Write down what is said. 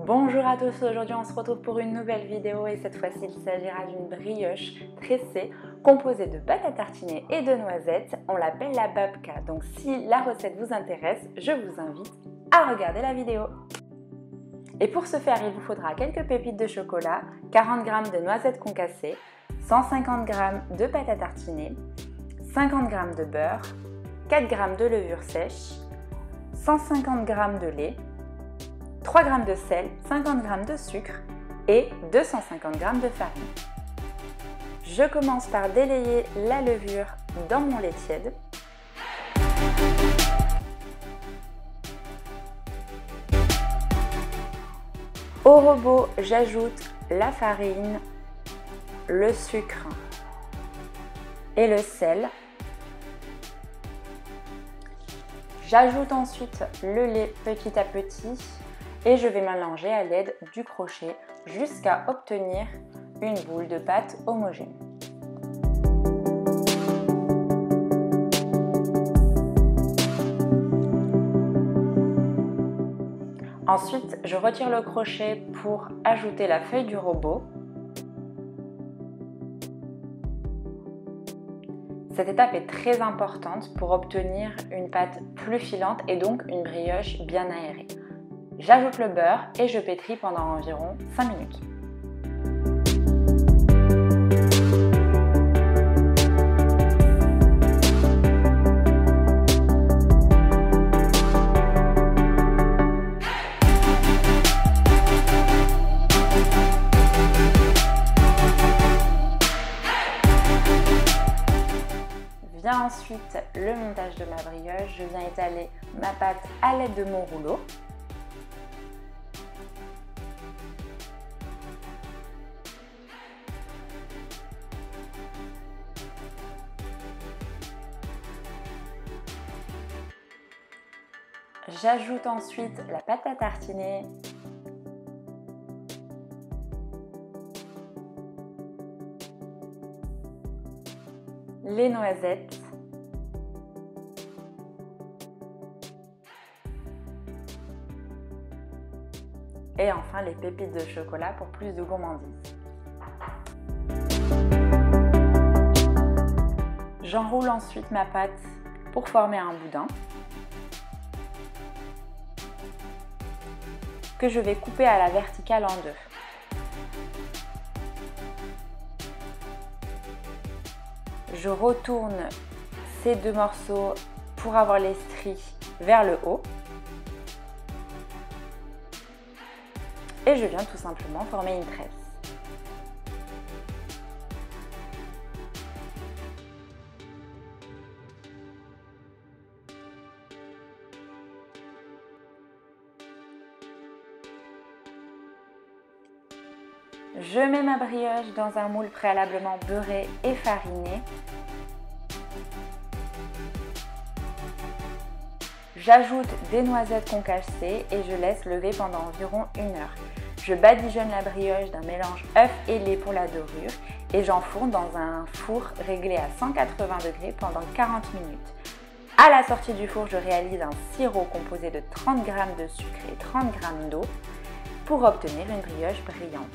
Bonjour à tous, aujourd'hui on se retrouve pour une nouvelle vidéo et cette fois-ci il s'agira d'une brioche tressée composée de pâte à tartiner et de noisettes. On l'appelle la babka, donc si la recette vous intéresse, je vous invite à regarder la vidéo. Et pour ce faire, il vous faudra quelques pépites de chocolat, 40 g de noisettes concassées, 150 g de pâte à tartiner, 50 g de beurre, 4 g de levure sèche, 150 g de lait, 3 g de sel, 50 g de sucre et 250 g de farine. Je commence par délayer la levure dans mon lait tiède. Au robot, j'ajoute la farine, le sucre et le sel. J'ajoute ensuite le lait petit à petit et je vais mélanger à l'aide du crochet jusqu'à obtenir une boule de pâte homogène. Ensuite, je retire le crochet pour ajouter la feuille du robot. Cette étape est très importante pour obtenir une pâte plus filante et donc une brioche bien aérée. J'ajoute le beurre et je pétris pendant environ 5 minutes. Vient ensuite le montage de ma brioche. Je viens étaler ma pâte à l'aide de mon rouleau. J'ajoute ensuite la pâte à tartiner, les noisettes et enfin les pépites de chocolat pour plus de gourmandise. J'enroule ensuite ma pâte pour former un boudin que je vais couper à la verticale en deux. Je retourne ces deux morceaux pour avoir les stries vers le haut et je viens tout simplement former une tresse. Je mets ma brioche dans un moule préalablement beurré et fariné. J'ajoute des noisettes concassées et je laisse lever pendant environ 1 heure. Je badigeonne la brioche d'un mélange œuf et lait pour la dorure et j'enfourne dans un four réglé à 180 degrés pendant 40 minutes. À la sortie du four, je réalise un sirop composé de 30 g de sucre et 30 g d'eau pour obtenir une brioche brillante.